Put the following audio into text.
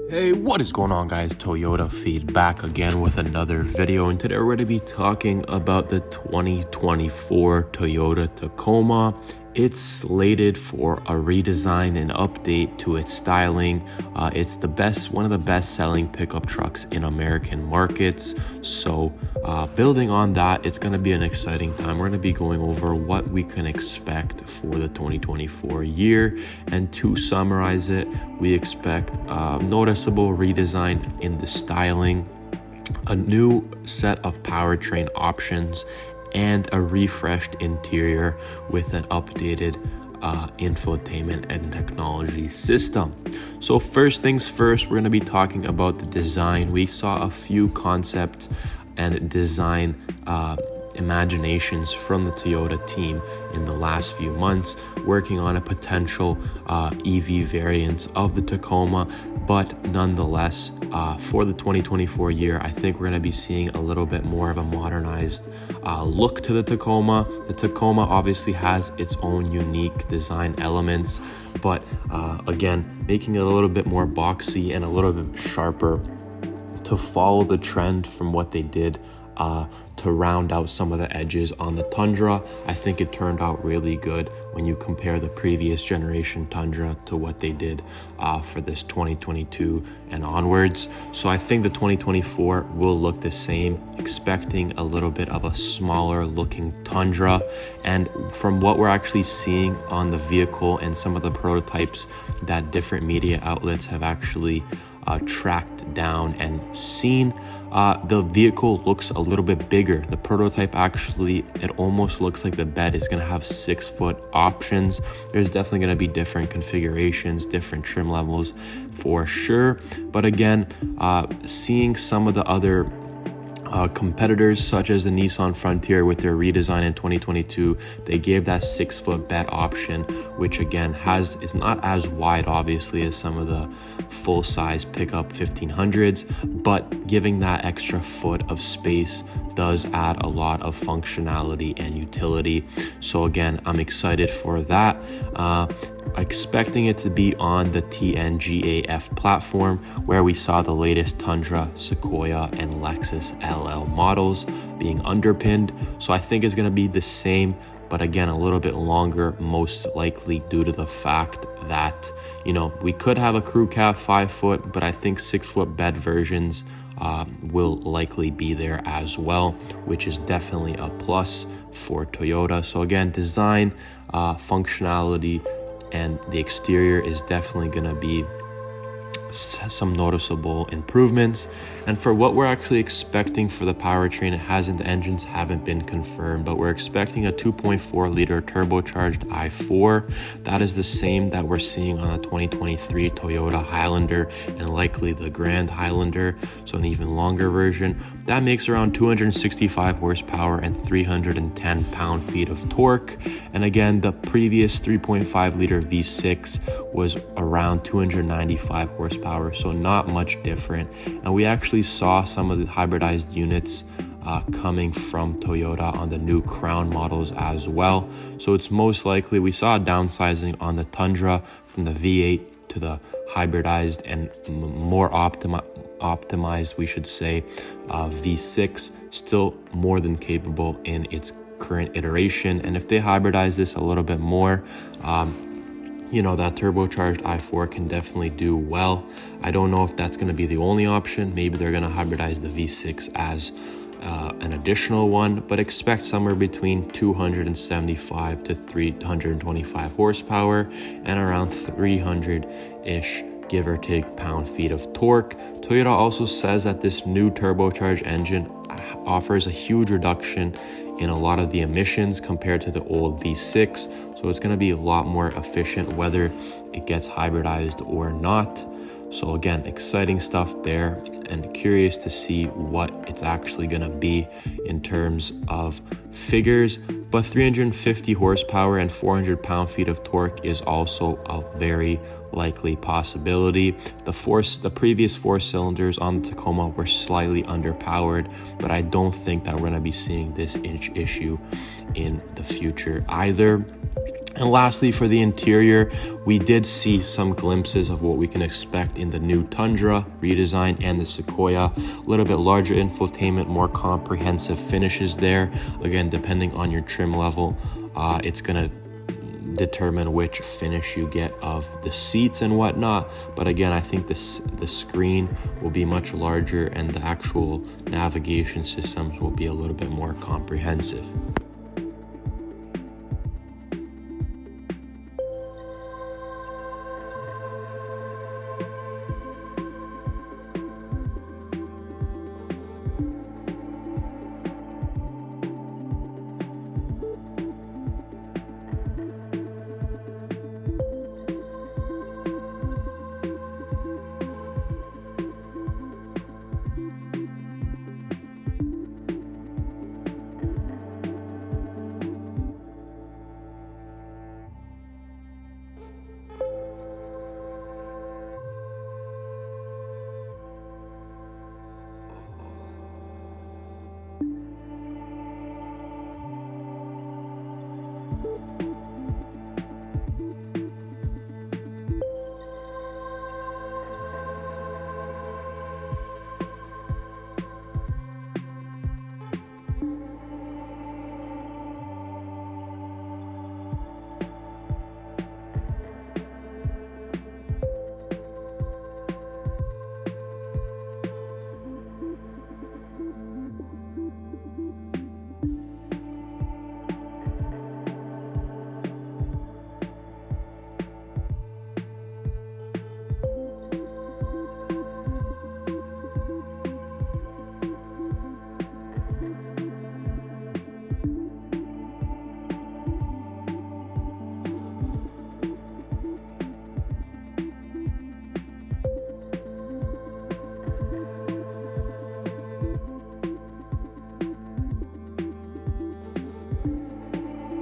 Hey, what is going on, guys? Toyota Feed back again with another video, and today we're going to be talking about the 2024 Toyota Tacoma. It's slated for a redesign and update to its styling. It's one of the best selling pickup trucks in American markets. So building on that, it's going to be an exciting time. We're going to be going over what we can expect for the 2024 year. And to summarize it, we expect noticeable redesign in the styling, a new set of powertrain options, and a refreshed interior with an updated infotainment and technology system. So first things first, we're going to be talking about the design. We saw a few concept and design imaginations from the Toyota team in the last few months, working on a potential EV variant of the Tacoma. But nonetheless, for the 2024 year, I think we're going to be seeing a little bit more of a modernized look to the Tacoma. The Tacoma obviously has its own unique design elements, but again, making it a little bit more boxy and a little bit sharper to follow the trend from what they did to round out some of the edges on the Tundra. I think it turned out really good when you compare the previous generation Tundra to what they did for this 2022 and onwards. So I think the 2024 will look the same, expecting a little bit of a smaller looking Tundra. And from what we're actually seeing on the vehicle and some of the prototypes that different media outlets have actually tracked down and seen, the vehicle looks a little bit bigger. The prototype actually, it almost looks like the bed is going to have 6-foot options. There's definitely going to be different configurations, different trim levels for sure. But again, seeing some of the other competitors such as the Nissan Frontier with their redesign in 2022, they gave that 6-foot bed option, which again is not as wide obviously as some of the full-size pickup 1500s, but giving that extra foot of space does add a lot of functionality and utility. So again, I'm excited for that. Expecting it to be on the TNGA-F platform, where we saw the latest Tundra, Sequoia, and Lexus LL models being underpinned. So I think it's going to be the same, but again, a little bit longer, most likely due to the fact that, we could have a crew cab 5-foot, but I think 6-foot bed versions will likely be there as well, which is definitely a plus for Toyota. So again, design, functionality, and the exterior is definitely going to be some noticeable improvements. And for what we're actually expecting for the powertrain, the engines haven't been confirmed, but we're expecting a 2.4 liter turbocharged i4. That is the same that we're seeing on the 2023 Toyota Highlander and likely the Grand Highlander, so an even longer version. That makes around 265 horsepower and 310 pound-feet of torque. And again, the previous 3.5 liter V6 was around 295 horsepower, so not much different. And we actually saw some of the hybridized units coming from Toyota on the new Crown models as well. So it's most likely we saw a downsizing on the Tundra from the V8 to the hybridized and more optimized, we should say, V6, still more than capable in its current iteration. And if they hybridize this a little bit more, that turbocharged i4 can definitely do well. I don't know if that's going to be the only option. Maybe they're going to hybridize the V6 as an additional one, but expect somewhere between 275 to 325 horsepower and around 300-ish, give or take, pound-feet of torque. Toyota also says that this new turbocharged engine offers a huge reduction in a lot of the emissions compared to the old V6. So it's going to be a lot more efficient whether it gets hybridized or not. So again, exciting stuff there, and curious to see what it's actually going to be in terms of figures. But 350 horsepower and 400 pound-feet of torque is also a very likely possibility. The previous 4 cylinders on the Tacoma were slightly underpowered, but I don't think that we're going to be seeing this issue in the future either. And lastly, for the interior, we did see some glimpses of what we can expect in the new Tundra redesign and the Sequoia. A little bit larger infotainment, more comprehensive finishes there. Again, depending on your trim level, it's gonna determine which finish you get of the seats and whatnot. But again, I think the screen will be much larger and the actual navigation systems will be a little bit more comprehensive.